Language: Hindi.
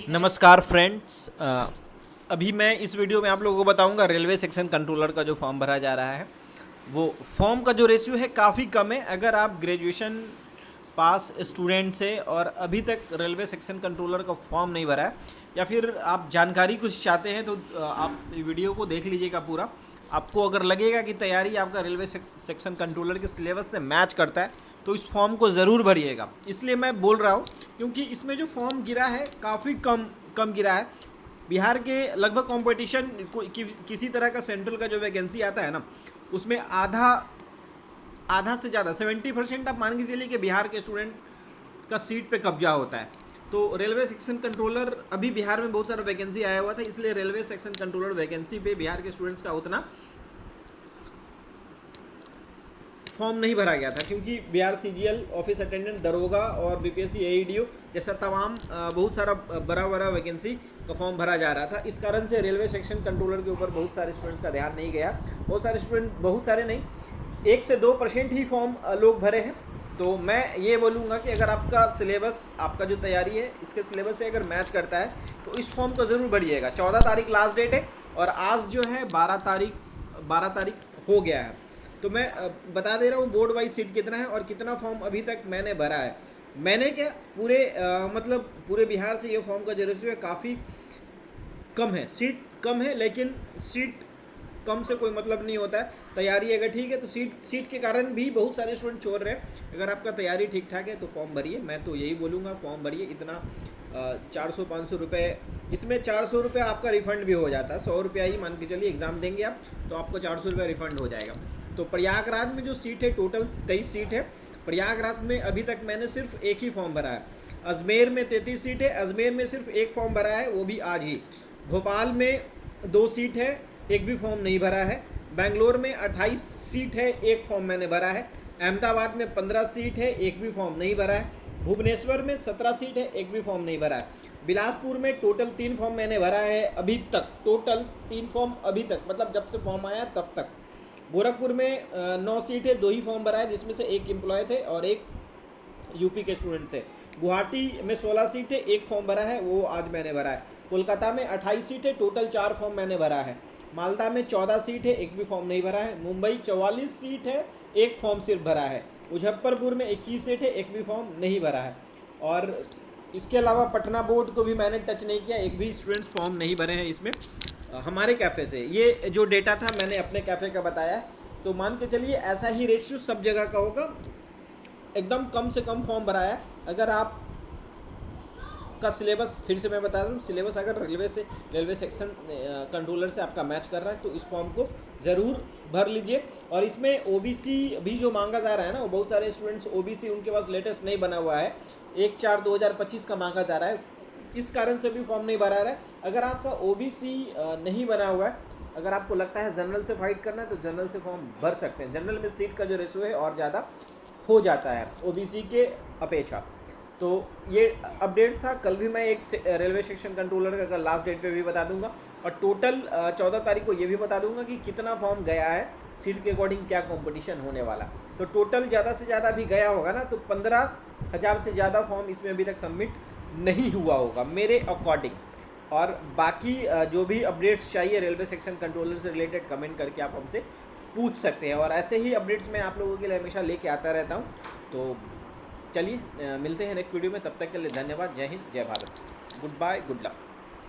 नमस्कार फ्रेंड्स। अभी मैं इस वीडियो में आप लोगों को बताऊंगा रेलवे सेक्शन कंट्रोलर का जो फॉर्म भरा जा रहा है वो फॉर्म का जो रेशियो है काफ़ी कम है। अगर आप ग्रेजुएशन पास स्टूडेंट से और अभी तक रेलवे सेक्शन कंट्रोलर का फॉर्म नहीं भरा है या फिर आप जानकारी कुछ चाहते हैं तो आप वीडियो को देख लीजिएगा पूरा। आपको अगर लगेगा कि तैयारी आपका रेलवे सेक्शन कंट्रोलर के सिलेबस से मैच करता है तो इस फॉर्म को ज़रूर भरिएगा। इसलिए मैं बोल रहा हूँ क्योंकि इसमें जो फॉर्म गिरा है काफ़ी कम गिरा है। बिहार के लगभग कंपटीशन किसी तरह का सेंट्रल का जो वैकेंसी आता है ना उसमें आधा से ज़्यादा 70% आप मान के चलिए कि बिहार के स्टूडेंट का सीट पे कब्जा होता है। तो रेलवे सेक्शन कंट्रोलर अभी बिहार में बहुत सारा वैकेंसी आया हुआ था, इसलिए रेलवे सेक्शन कंट्रोलर वैकेंसी पे बिहार के स्टूडेंट्स का उतना फॉर्म नहीं भरा गया था क्योंकि बिहार सीजीएल ऑफिस अटेंडेंट दरोगा और बीपीएससी एईडीओ जैसा तमाम बहुत सारा बड़ा वैकेंसी का फॉर्म भरा जा रहा था। इस कारण से रेलवे सेक्शन कंट्रोलर के ऊपर बहुत सारे स्टूडेंट्स का ध्यान नहीं गया। बहुत सारे नहीं, 1 से 2% ही फॉर्म लोग भरे हैं। तो मैं ये बोलूँगा कि अगर आपका सिलेबस, आपका जो तैयारी है इसके सिलेबस से अगर मैच करता है तो इस फॉर्म को ज़रूर भरिएगा। 14 तारीख लास्ट डेट है और आज जो है 12 तारीख हो गया है। तो मैं बता दे रहा हूँ बोर्ड वाइज सीट कितना है और कितना फॉर्म अभी तक मैंने भरा है। मैंने क्या पूरे बिहार से ये फॉर्म का जो रेशियो है काफ़ी कम है। सीट कम है लेकिन सीट कम से कोई मतलब नहीं होता है। तैयारी अगर ठीक है तो सीट के कारण भी बहुत सारे स्टूडेंट छोड़ रहे हैं। अगर आपका तैयारी ठीक ठाक है तो फॉर्म भरिए। मैं तो यही बोलूँगा फॉर्म भरिए। इतना 400-500 रुपये, इसमें 400 रुपये आपका रिफ़ंड भी हो जाता है। 100 रुपया ही मान के चलिए एग्ज़ाम देंगे आप तो आपको 400 रुपये रिफ़ंड हो जाएगा। तो प्रयागराज में जो सीट है टोटल 23 सीट है। प्रयागराज में अभी तक मैंने सिर्फ एक ही फॉर्म भरा है। अजमेर में 33 सीट है, अजमेर में सिर्फ एक फॉर्म भरा है, वो भी आज ही। भोपाल में 2 सीट है, एक भी फॉर्म नहीं भरा है। बेंगलोर में 28 सीट है, एक फॉर्म मैंने भरा है। अहमदाबाद में 15 सीट है, एक भी फॉर्म नहीं भरा है। भुवनेश्वर में 17 सीट है, एक भी फॉर्म नहीं भरा है। बिलासपुर में टोटल 3 फॉर्म मैंने भरा है अभी तक, टोटल 3 फॉर्म अभी तक, मतलब जब से फॉर्म आया तब तक। गोरखपुर में 9 सीट है, 2 ही फॉर्म भरा है जिसमें से एक एम्प्लॉय थे और एक यूपी के स्टूडेंट थे। गुवाहाटी में 16 सीट है, एक फॉर्म भरा है, वो आज मैंने भरा है। कोलकाता में 28 सीट है, टोटल 4 फॉर्म मैंने भरा है। मालदा में 14 सीट है, एक भी फॉर्म नहीं भरा है। मुंबई 44 सीट है, एक फॉर्म सिर्फ भरा है। मुजफ्फरपुर में 21 सीट है, एक भी फॉर्म नहीं भरा है। और इसके अलावा पटना बोर्ड को भी मैंने टच नहीं किया, एक भी स्टूडेंट्स फॉर्म नहीं भरे हैं इसमें। हमारे कैफ़े से ये जो डेटा था मैंने अपने कैफ़े का बताया। तो मान के चलिए ऐसा ही रेशियो सब जगह का होगा। एकदम कम से कम फॉर्म भरा है। अगर आप का सिलेबस, फिर से मैं बता दूं, सिलेबस अगर रेलवे सेक्शन कंट्रोलर से आपका मैच कर रहा है तो इस फॉर्म को ज़रूर भर लीजिए। और इसमें ओबीसी भी जो मांगा जा रहा है ना, वो बहुत सारे स्टूडेंट्स ओबीसी उनके पास लेटेस्ट नहीं बना हुआ है, 1/4/2025 का मांगा जा रहा है, इस कारण से भी फॉर्म नहीं भरा रहा है। अगर आपका ओबीसी नहीं बना हुआ है, अगर आपको लगता है जनरल से फाइट करना है तो जनरल से फॉर्म भर सकते हैं। जनरल में सीट का जो रेशो है और ज़्यादा हो जाता है ओबीसी के अपेक्षा। तो ये अपडेट्स था। कल भी मैं एक रेलवे सेक्शन कंट्रोलर का लास्ट डेट पे भी बता दूंगा और टोटल 14 तारीख को ये भी बता दूंगा कि कितना फॉर्म गया है, सीट के अकॉर्डिंग क्या कंपटीशन होने वाला। तो टोटल ज़्यादा से ज़्यादा भी गया होगा ना तो 15,000 से ज़्यादा फॉर्म इसमें अभी तक सबमिट नहीं हुआ होगा मेरे अकॉर्डिंग। और बाकी जो भी अपडेट्स चाहिए रेलवे सेक्शन कंट्रोलर से रिलेटेड कमेंट करके आप हमसे पूछ सकते हैं। और ऐसे ही अपडेट्स मैं आप लोगों के लिए हमेशा लेके आता रहता हूँ। तो चलिए मिलते हैं नेक्स्ट वीडियो में, तब तक के लिए धन्यवाद। जय हिंद, जय Bharat, good bye, good luck.